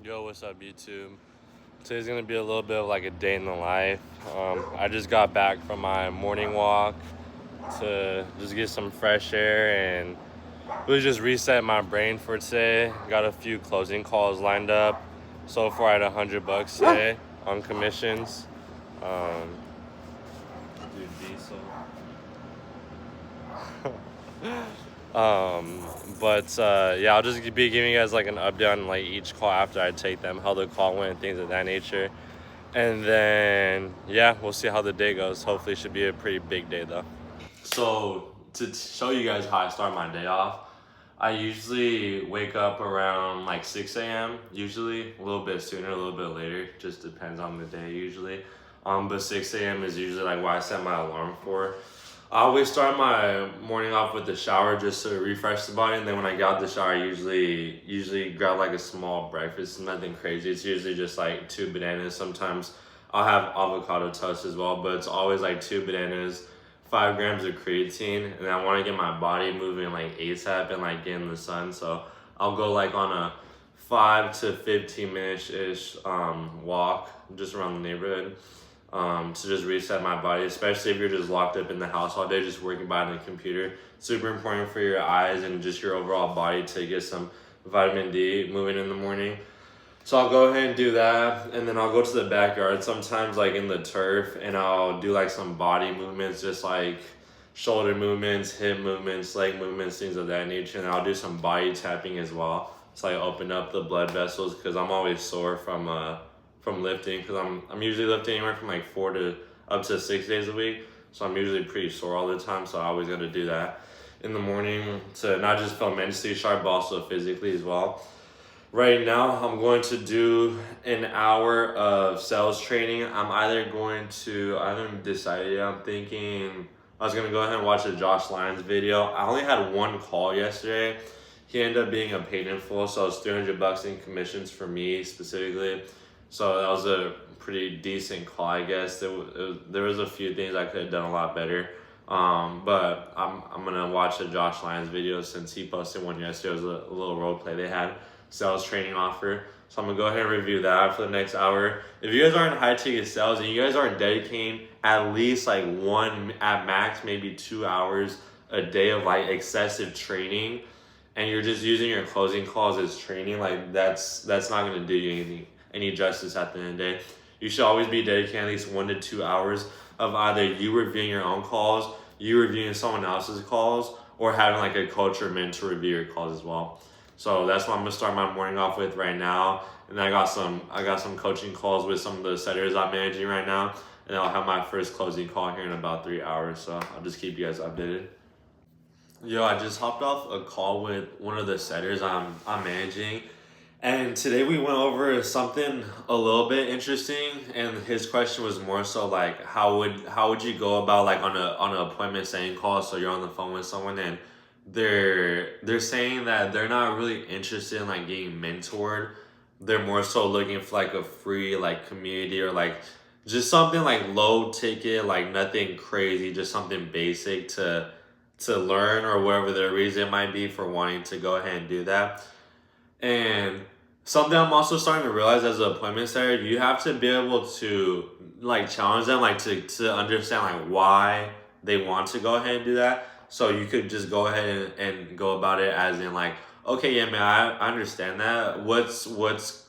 Yo, what's up, YouTube? Today's gonna be a little bit of like a day in the life. I just got back from my morning walk to just get some fresh air and really just reset my brain for today. Got a few closing calls lined up. So far, I had $100 today on commissions. Um, Dude, diesel. Yeah, I'll just be giving you guys like an update on like each call after I take them, how the call went, things of that nature. And then yeah, we'll see how the day goes. Hopefully it should be a pretty big day though. So to show you guys how I start my day off, I usually wake up around like 6 a.m. usually, a little bit sooner, a little bit later, just depends on the day usually. But 6 a.m. is usually like what I set my alarm for. I always start my morning off with the shower just to refresh the body, and then when I get out the shower, I usually grab like a small breakfast, nothing crazy. It's usually just like 2 bananas. Sometimes I'll have avocado toast as well, but it's always like 2 bananas, 5 grams of creatine, and I want to get my body moving like ASAP and like get in the sun. So I'll go like on a 5 to 15 minutes ish walk just around the neighborhood to just reset my body, especially if you're just locked up in the house all day, just working behind the computer. Super important for your eyes and just your overall body to get some vitamin D moving in the morning. So I'll go ahead and do that, and then I'll go to the backyard, sometimes like in the turf, and I'll do like some body movements, just like shoulder movements, hip movements, leg movements, things of that nature. And I'll do some body tapping as well. So I open up the blood vessels because I'm always sore from lifting, because I'm usually lifting anywhere from like 4 to up to 6 days a week. So I'm usually pretty sore all the time. So I always got to do that in the morning to not just feel mentally sharp, but also physically as well. Right now, I'm going to do an hour of sales training. I haven't decided yet. I'm thinking I was going to go ahead and watch a Josh Lyons video. I only had one call yesterday. He ended up being a paid in full, so it's $300 in commissions for me specifically. So that was a pretty decent call, I guess. There was a few things I could have done a lot better. But I'm going to watch a Josh Lyons video since he posted one yesterday. It was a little role play they had. Sales training offer. So I'm gonna go ahead and review that for the next hour. If you guys are in high ticket sales and you guys aren't dedicating at least like 1 at max, maybe 2 hours a day of like excessive training, and you're just using your closing calls as training, like that's not gonna do you any justice at the end of the day. You should always be dedicating at least 1 to 2 hours of either you reviewing your own calls, you reviewing someone else's calls, or having like a coach or mentor review your calls as well. So that's what I'm gonna start my morning off with right now. And I got some coaching calls with some of the setters I'm managing right now. And I'll have my first closing call here in about 3 hours. So I'll just keep you guys updated. Yo, I just hopped off a call with one of the setters I'm managing. And today we went over something a little bit interesting, and his question was more so like how would you go about like on an appointment setting call, so you're on the phone with someone and they're saying that they're not really interested in like getting mentored. They're more so looking for like a free like community or like just something like low ticket, like nothing crazy, just something basic to learn or whatever their reason might be for wanting to go ahead and do that. And something I'm also starting to realize as an appointment setter, you have to be able to like challenge them, like to understand like why they want to go ahead and do that. So you could just go ahead and go about it as in like, okay, yeah, man, I understand that. What's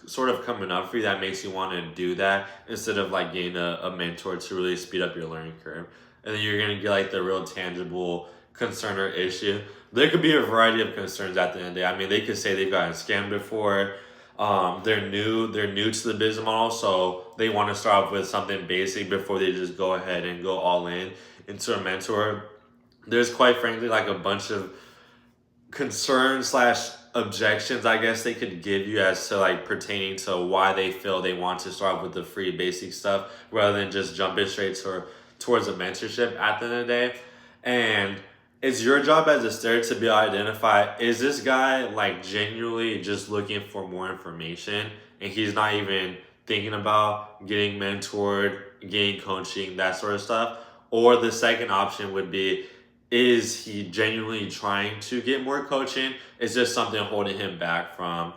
sort of coming up for you that makes you want to do that, instead of like getting a mentor to really speed up your learning curve. And then you're gonna get like the real tangible concern or issue. There could be a variety of concerns at the end of the day. I mean, they could say they've gotten scammed before. They're new to the business model, so they want to start off with something basic before they just go ahead and go all in into a mentor. There's quite frankly like a bunch of concerns slash objections, I guess they could give you as to like pertaining to why they feel they want to start with the free basic stuff rather than just jumping straight towards a mentorship at the end of the day. And it's your job as a starer to be able to identify, is this guy like genuinely just looking for more information and he's not even thinking about getting mentored, getting coaching, that sort of stuff? Or the second option would be, is he genuinely trying to get more coaching? Is just something holding him back from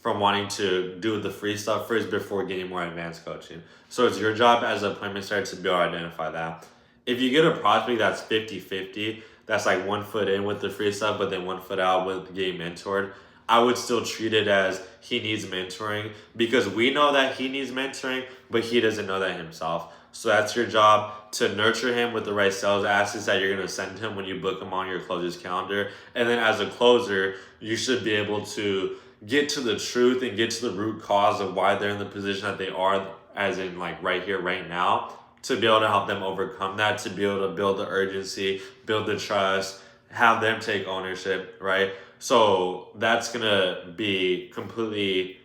from wanting to do the free stuff first before getting more advanced coaching. So it's your job as an appointment starter to be able to identify that. If you get a prospect that's 50-50, that's like 1 foot in with the free stuff, but then 1 foot out with getting mentored, I would still treat it as he needs mentoring, because we know that he needs mentoring, but he doesn't know that himself. So that's your job, to nurture him with the right sales assets that you're going to send him when you book him on your closer's calendar. And then as a closer, you should be able to get to the truth and get to the root cause of why they're in the position that they are, as in like right here, right now, to be able to help them overcome that, to be able to build the urgency, build the trust, have them take ownership, right? So that's going to be completely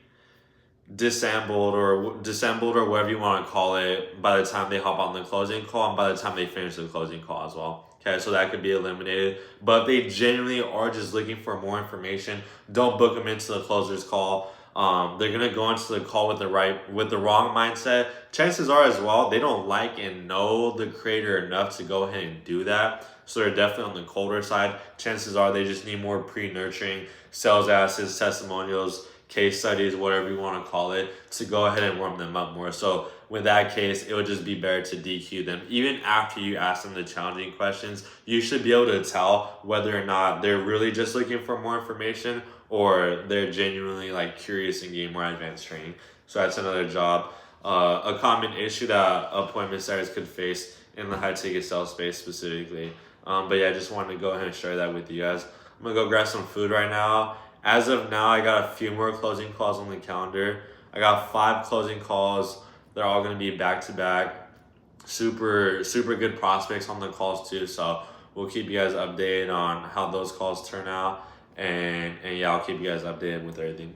disassembled or whatever you want to call it by the time they hop on the closing call and by the time they finish the closing call as well. Okay, so that could be eliminated. But if they genuinely are just looking for more information, don't book them into the closer's call. They're gonna go into the call with the wrong mindset. Chances are as well, they don't like and know the creator enough to go ahead and do that. So they're definitely on the colder side. Chances are they just need more pre-nurturing sales assets, testimonials, case studies, whatever you want to call it, to go ahead and warm them up more. So with that case, it would just be better to DQ them. Even after you ask them the challenging questions, you should be able to tell whether or not they're really just looking for more information or they're genuinely like curious and getting more advanced training. So that's another job. A common issue that appointment setters could face in the high ticket sales space specifically. But yeah, I just wanted to go ahead and share that with you guys. I'm gonna go grab some food right now. As of now, I got a few more closing calls on the calendar. I got 5 closing calls. They're all going to be back to back. Super, super good prospects on the calls too. So we'll keep you guys updated on how those calls turn out. And yeah, I'll keep you guys updated with everything.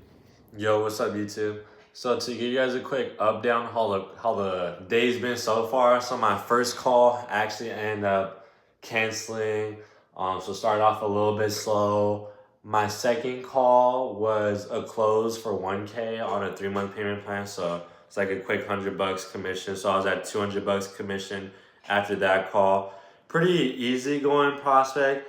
Yo, what's up, YouTube? So to give you guys a quick update on how the day's been so far. So my first call actually ended up canceling. So started off a little bit slow. My second call was a close for $1K on a 3-month payment plan. So it's like a quick $100 commission. So I was at $200 commission after that call. Pretty easy going prospect.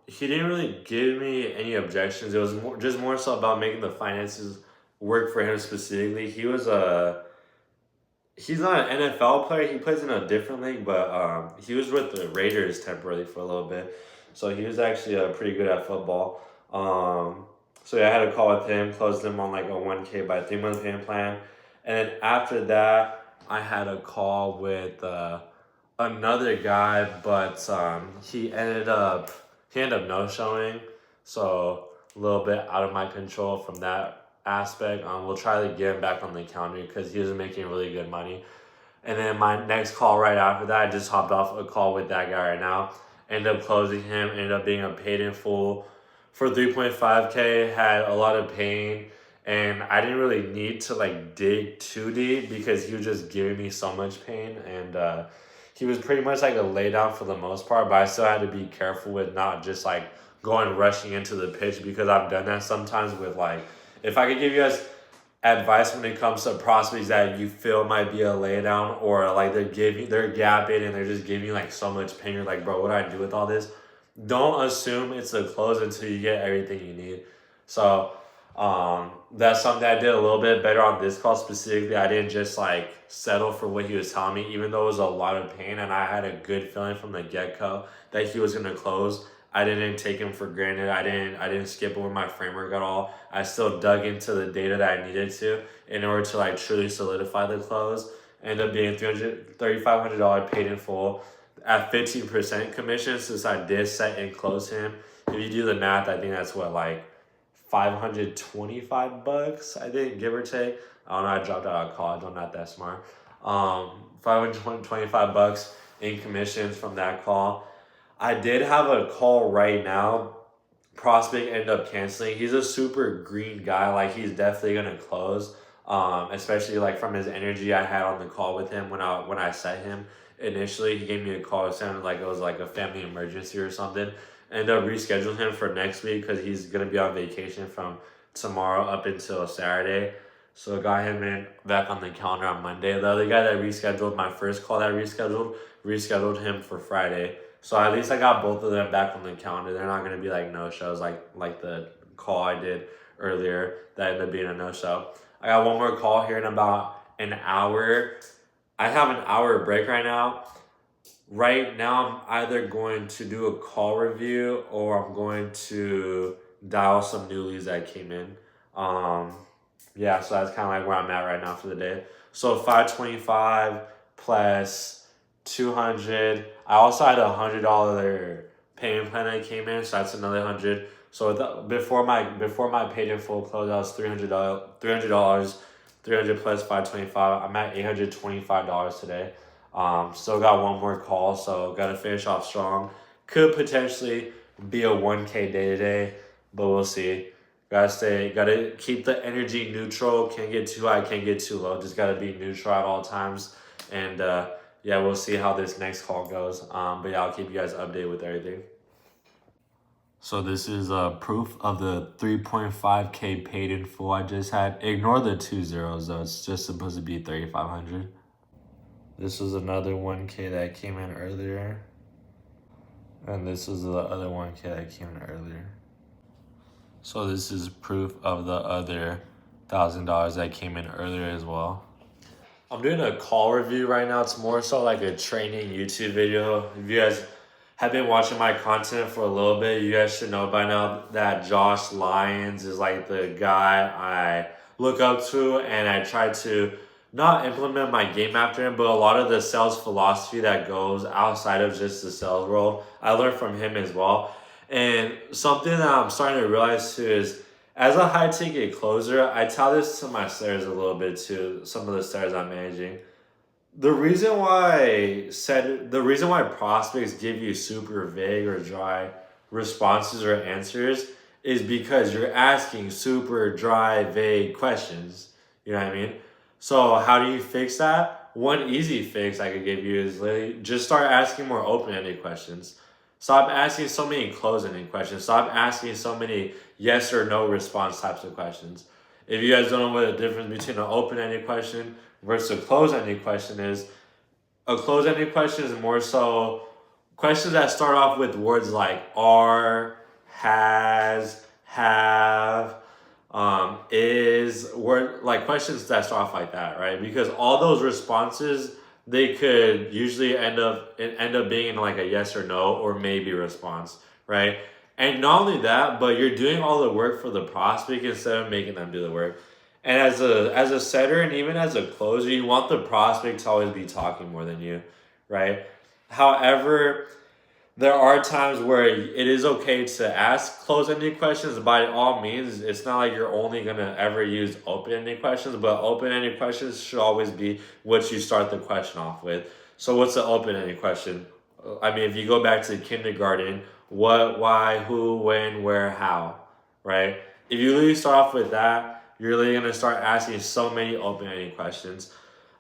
He didn't really give me any objections. It was more so about making the finances work for him specifically. He's not an NFL player. He plays in a different league, but he was with the Raiders temporarily for a little bit. So he was actually pretty good at football. So yeah, I had a call with him, closed him on like a $1K by 3-month payment plan. And then after that, I had a call with another guy, but he ended up no-showing. So a little bit out of my control from that aspect. We'll try to get him back on the calendar because he was making really good money. And then my next call right after that, I just hopped off a call with that guy right now. Ended up closing him, ended up being a paid in full for 3.5K, had a lot of pain, and I didn't really need to like dig too deep because he was just giving me so much pain, and he was pretty much like a lay down for the most part, but I still had to be careful with not just like rushing into the pitch, because I've done that sometimes with like, if I could give you guys advice when it comes to prospects that you feel might be a laydown, or like they're gapping and they're just giving you like so much pain, you're like, bro, what do I do with all this? Don't assume it's a close until you get everything you need. So that's something I did a little bit better on this call specifically. I didn't just like settle for what he was telling me, even though it was a lot of pain and I had a good feeling from the get-go that he was going to close. I didn't take him for granted. I didn't skip over my framework at all. I still dug into the data that I needed to in order to like truly solidify the close. Ended up being $3,500 paid in full at 15% commission, since I did set and close him. If you do the math, I think that's what, like $525, I think, give or take. I don't know, I dropped out of college, I'm not that smart. $525 in commissions from that call. I did have a call right now. Prospect ended up canceling. He's a super green guy. Like, he's definitely gonna close. Especially like from his energy I had on the call with him when I set him initially. He gave me a call. It sounded like it was like a family emergency or something. Ended up rescheduling him for next week because he's gonna be on vacation from tomorrow up until Saturday. So got him in back on the calendar on Monday. The other guy that rescheduled, my first call that rescheduled him for Friday. So at least I got both of them back on the calendar. They're not going to be like no-shows like the call I did earlier that ended up being a no-show. I got one more call here in about an hour. I have an hour break right now. Right now, I'm either going to do a call review or I'm going to dial some new leads that came in. Yeah, so that's kind of like where I'm at right now for the day. So 525 plus 200. I also had $100 payment plan that came in, so that's another 100. So before my paid in full close, I was $300, 300 plus 525. I'm at $825 today. Still got one more call, so got to finish off strong. Could potentially be a 1K day today, but we'll see. Gotta keep the energy neutral. Can't get too high, can't get too low. Just gotta be neutral at all times. And yeah, we'll see how this next call goes. But yeah, I'll keep you guys updated with everything. So this is proof of the 3.5K paid in full I just had. Ignore the 2 zeros though. It's just supposed to be 3,500. This was another 1K that came in earlier. And this is the other 1K that came in earlier. So this is proof of the other $1,000 that came in earlier as well. I'm doing a call review right now. It's more so like a training YouTube video. If you guys have been watching my content for a little bit, you guys should know by now that Josh Lyons is like the guy I look up to, and I try to not implement my game after him, but a lot of the sales philosophy that goes outside of just the sales world, I learned from him as well. And something that I'm starting to realize too is, as a high ticket closer, I tell this to my sellers a little bit too, some of the sellers I'm managing. The reason why prospects give you super vague or dry responses or answers is because you're asking super dry, vague questions. You know what I mean? So how do you fix that? One easy fix I could give you is literally just start asking more open-ended questions. Stop asking so many close-ended questions. Stop asking so many yes or no response types of questions. If you guys don't know what the difference between an open-ended question versus a closed-ended question is, a closed-ended question is more so questions that start off with words like are, has, have, is, word, like questions that start off like that, right? Because all those responses, they could usually end up being like a yes or no or maybe response, right? And not only that, but you're doing all the work for the prospect instead of making them do the work. And as a setter and even as a closer, you want the prospect to always be talking more than you, right? However, there are times where it is okay to ask close-ended questions. By all means, it's not like you're only going to ever use open-ended questions, but open-ended questions should always be what you start the question off with. So what's an open-ended question? I mean, if you go back to kindergarten, what, why, who, when, where, how, right? If you really start off with that, you're really going to start asking so many open-ended questions.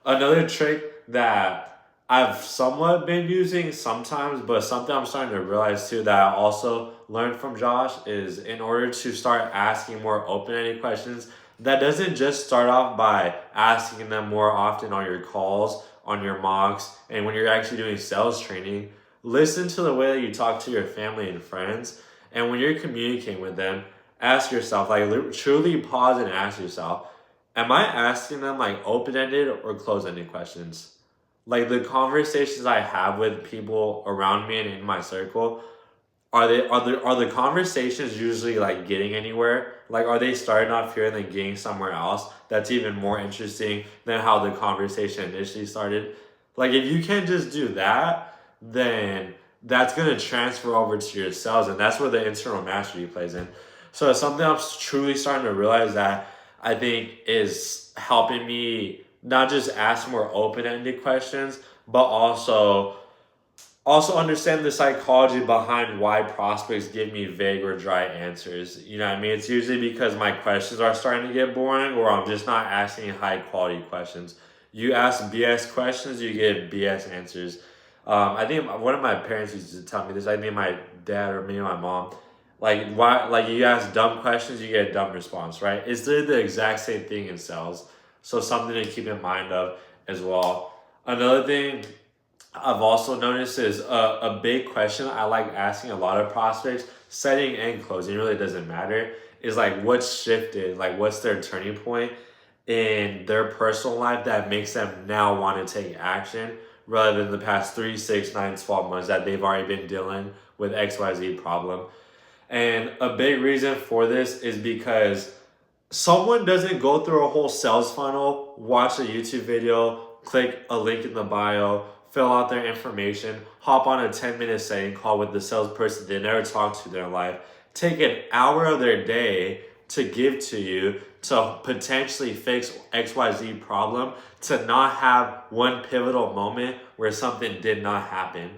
Another trick that I've somewhat been using sometimes, but something I'm starting to realize too that I also learned from Josh is, in order to start asking more open-ended questions, that doesn't just start off by asking them more often on your calls, on your mocks, and when you're actually doing sales training. Listen to the way that you talk to your family and friends, and when you're communicating with them, ask yourself, like truly pause and ask yourself, am I asking them like open-ended or closed-ended questions? Like the conversations I have with people around me and in my circle, are the conversations usually like getting anywhere? Like, are they starting off here and then getting somewhere else that's even more interesting than how the conversation initially started? Like, if you can just do that, then that's gonna transfer over to your sales, and that's where the internal mastery plays in. So it's something I'm truly starting to realize that I think is helping me not just ask more open-ended questions, but also understand the psychology behind why prospects give me vague or dry answers. You know what I mean? It's usually because my questions are starting to get boring, or I'm just not asking high-quality questions. You ask BS questions, you get BS answers. I think one of my parents used to tell me this. I think my dad or maybe my mom. Like, why? Like, you ask dumb questions, you get a dumb response, right? It's literally the exact same thing in sales. So something to keep in mind of as well. Another thing I've also noticed is a big question I like asking a lot of prospects, setting and closing, it really doesn't matter, is like what's shifted, like what's their turning point in their personal life that makes them now want to take action rather than the past 3, 6, 9, 12 months that they've already been dealing with XYZ problem. And a big reason for this is because someone doesn't go through a whole sales funnel, watch a YouTube video, click a link in the bio, fill out their information, hop on a 10-minute setting call with the salesperson they never talked to in their life, take an hour of their day to give to you to potentially fix XYZ problem, to not have one pivotal moment where something did not happen,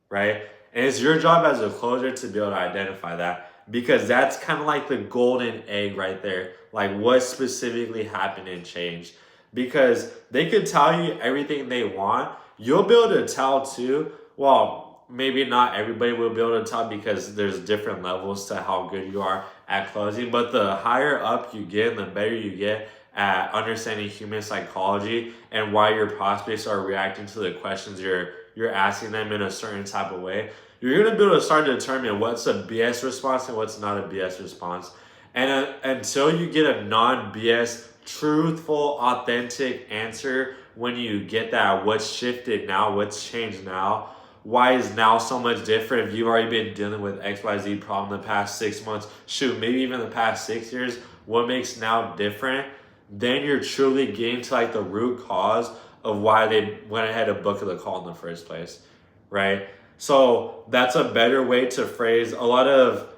right? And it's your job as a closer to be able to identify that, because that's kind of like the golden egg right there. Like what specifically happened and changed. Because they could tell you everything they want. You'll be able to tell too. Well, maybe not everybody will be able to tell because there's different levels to how good you are at closing. But the higher up you get, the better you get at understanding human psychology and why your prospects are reacting to the questions you're asking them in a certain type of way. You're going to be able to start to determine what's a BS response and what's not a BS response. And until you get a non-BS, truthful, authentic answer, when you get that, what's shifted now, what's changed now, why is now so much different if you've already been dealing with XYZ problem the past 6 months, shoot, maybe even the past 6 years, what makes now different, then you're truly getting to like the root cause of why they went ahead and booked the call in the first place, right? So that's a better way to phrase. A lot of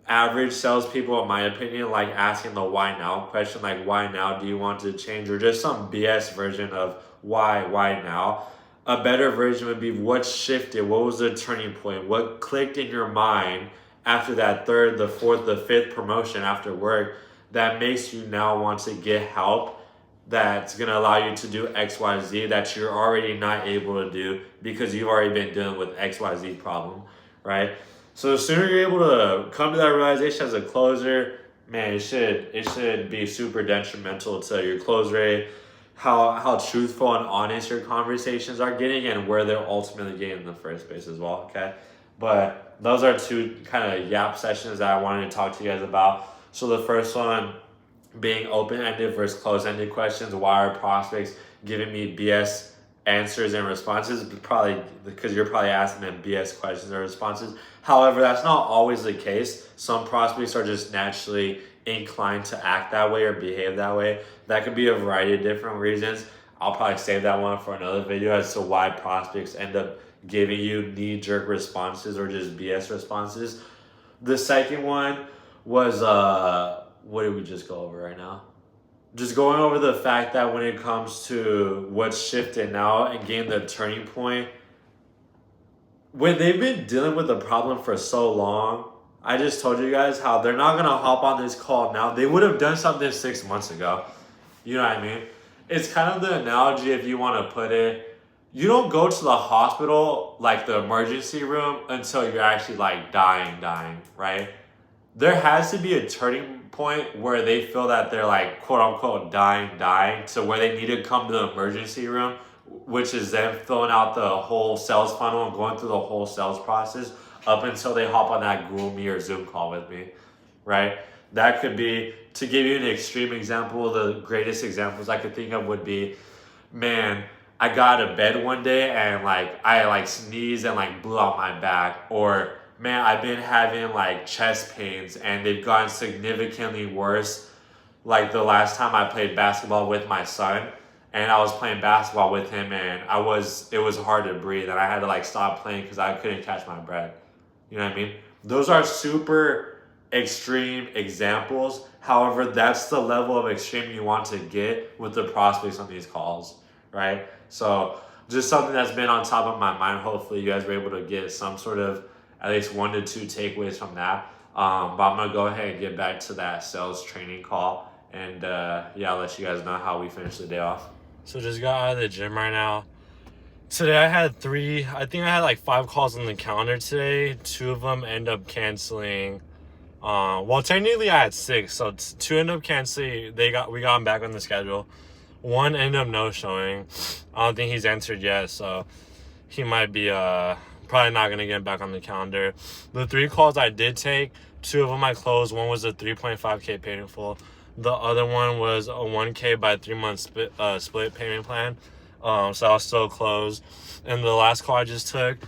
average salespeople, in my opinion, like asking the why now question, like why now do you want to change, or just some BS version of why now. A better version would be what shifted, what was the turning point, what clicked in your mind after that third, the fourth, the fifth promotion after work that makes you now want to get help that's going to allow you to do XYZ that you're already not able to do because you've already been dealing with XYZ problem, right? So the sooner you're able to come to that realization as a closer, man, it should be super detrimental to your close rate, how truthful and honest your conversations are getting, and where they're ultimately getting in the first place as well, okay? But those are two kind of yap sessions that I wanted to talk to you guys about. So the first one being open-ended versus closed-ended questions. Why are prospects giving me BS answers and responses? Probably because you're probably asking them BS questions or responses. However, that's not always the case. Some prospects are just naturally inclined to act that way or behave that way. That could be a variety of different reasons. I'll probably save that one for another video as to why prospects end up giving you knee-jerk responses or just BS responses. The second one was what did we just go over right now? Just going over the fact that when it comes to what's shifted now and getting the turning point, when they've been dealing with the problem for so long, I just told you guys how they're not going to hop on this call now. They would have done something 6 months ago. You know what I mean? It's kind of the analogy, if you want to put it, you don't go to the hospital, like the emergency room, until you're actually like dying, right? There has to be a turning point where they feel that they're like quote unquote dying, so where they need to come to the emergency room, which is them filling out the whole sales funnel and going through the whole sales process up until they hop on that Google Meet or Zoom call with me, right? That could be, to give you an extreme example, the greatest examples I could think of would be, man, I got out of bed one day and I sneezed and blew out my back, or man, I've been having chest pains and they've gotten significantly worse. Like the last time I played basketball with my son, and I was playing basketball with him, and it was hard to breathe, and I had to stop playing because I couldn't catch my breath. You know what I mean? Those are super extreme examples. However, that's the level of extreme you want to get with the prospects on these calls, right? So just something that's been on top of my mind. Hopefully you guys were able to get some sort of at least 1 to 2 takeaways from that. But I'm going to go ahead and get back to that sales training call. And I'll let you guys know how we finish the day off. So just got out of the gym right now. Today I had 5 calls on the calendar today. 2 of them end up canceling. Well, technically I had 6. So 2 end up canceling. We got them back on the schedule. 1 ended up no-showing. I don't think he's answered yet. So he might be... probably not going to get back on the calendar. The 3 calls I did take, 2 of them I closed. One was a 3.5K paid in full. The other one was a 1K by 3-month split payment plan. So I was still closed. And the last call I just took,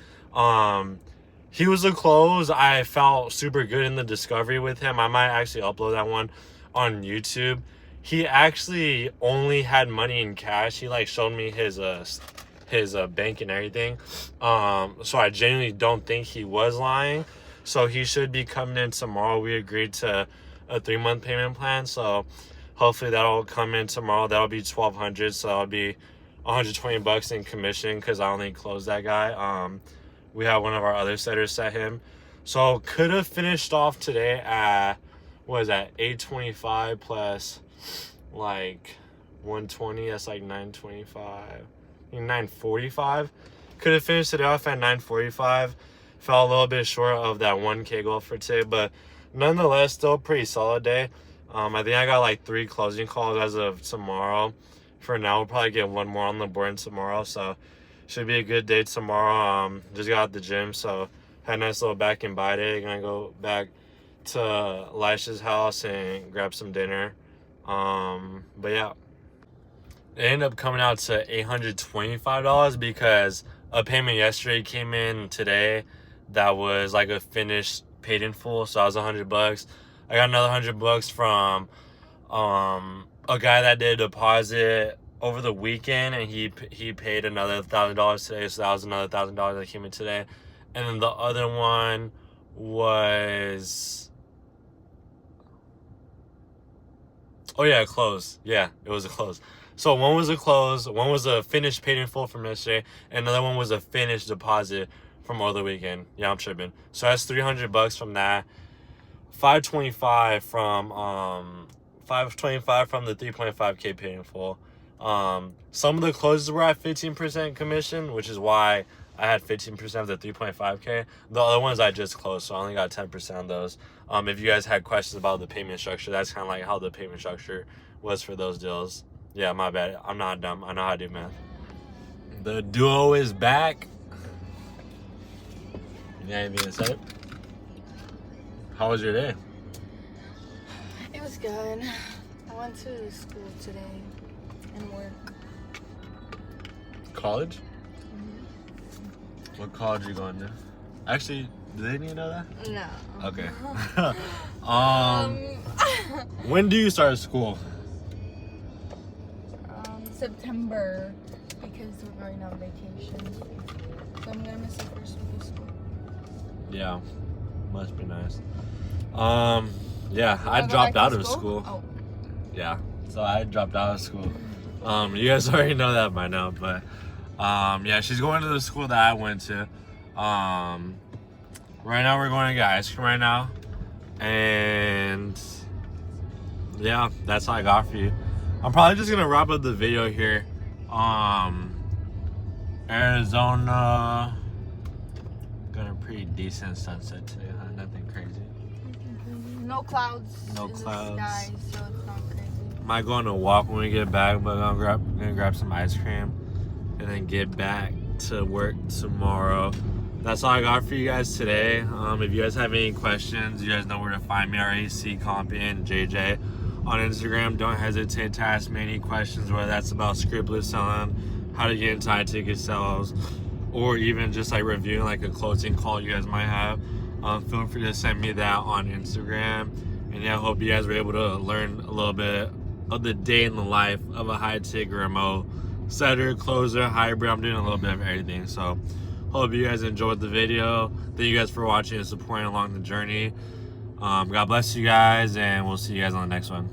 he was a close. I felt super good in the discovery with him. I might actually upload that one on YouTube. He actually only had money in cash. He like showed me his bank and everything. So I genuinely don't think he was lying. So he should be coming in tomorrow. We agreed to a 3-month payment plan. So hopefully that'll come in tomorrow. That'll be $1,200. So that'll be $120 in commission because I only closed that guy. We have one of our other setters set him. So could have finished off today at, what is that, 825 plus like 120. That's like 925. 945. Could have finished it off at 945. Fell a little bit short of that 1K goal for today, but nonetheless, still a pretty solid day. I think I got like 3 closing calls as of tomorrow. For now, we'll probably get 1 more on the board tomorrow, so should be a good day tomorrow. Just got out the gym, so had a nice little back and by day. Gonna go back to Elisha's house and grab some dinner. But yeah, it ended up coming out to $825 because a payment yesterday came in today that was like a finished paid in full, so I was $100. I got another $100 from a guy that did a deposit over the weekend, and he paid another $1,000 today, so that was another $1,000 that came in today. And then the other one was, oh yeah, a close. Yeah, it was a close. So one was a close, one was a finished paid in full from yesterday, and another one was a finished deposit from over the weekend. Yeah, I'm tripping. So that's $300 from that. $525 from the 3.5K paid in full. Some of the closes were at 15% commission, which is why I had 15% of the 3.5K. The other ones I just closed, so I only got 10% on those. If you guys had questions about the payment structure, that's kind of like how the payment structure was for those deals. Yeah, my bad. I'm not dumb. I know how to do math. The duo is back. You got anything to say? How was your day? It was good. I went to school today and work. College? What college are you going to? Actually, do they need to know that? No. Okay. When do you start school? September, because we're going on vacation. So I'm gonna miss the first week of school. Yeah, must be nice. Yeah, I dropped out of school. Oh. Yeah, so I dropped out of school. You guys already know that by now, but yeah, she's going to the school that I went to. Right now we're going to get ice cream right now, and yeah, that's all I got for you. I'm probably just gonna wrap up the video here. Arizona got a pretty decent sunset today, huh? Nothing crazy. No clouds. No in clouds. The sky, so it's not crazy. Might go on a walk when we get back, but I'm gonna grab some ice cream and then get back to work tomorrow. That's all I got for you guys today. If you guys have any questions, you guys know where to find me. RAC Compy and JJ on Instagram. Don't hesitate to ask me any questions, whether that's about scriptless selling, how to get into high ticket sales, or even just like reviewing like a closing call you guys might have. Feel free to send me that on Instagram. And yeah, I hope you guys were able to learn a little bit of the day in the life of a high ticket remote setter, closer, hybrid. I'm doing a little bit of everything. So hope you guys enjoyed the video. Thank you guys for watching and supporting along the journey. God bless you guys, and we'll see you guys on the next one.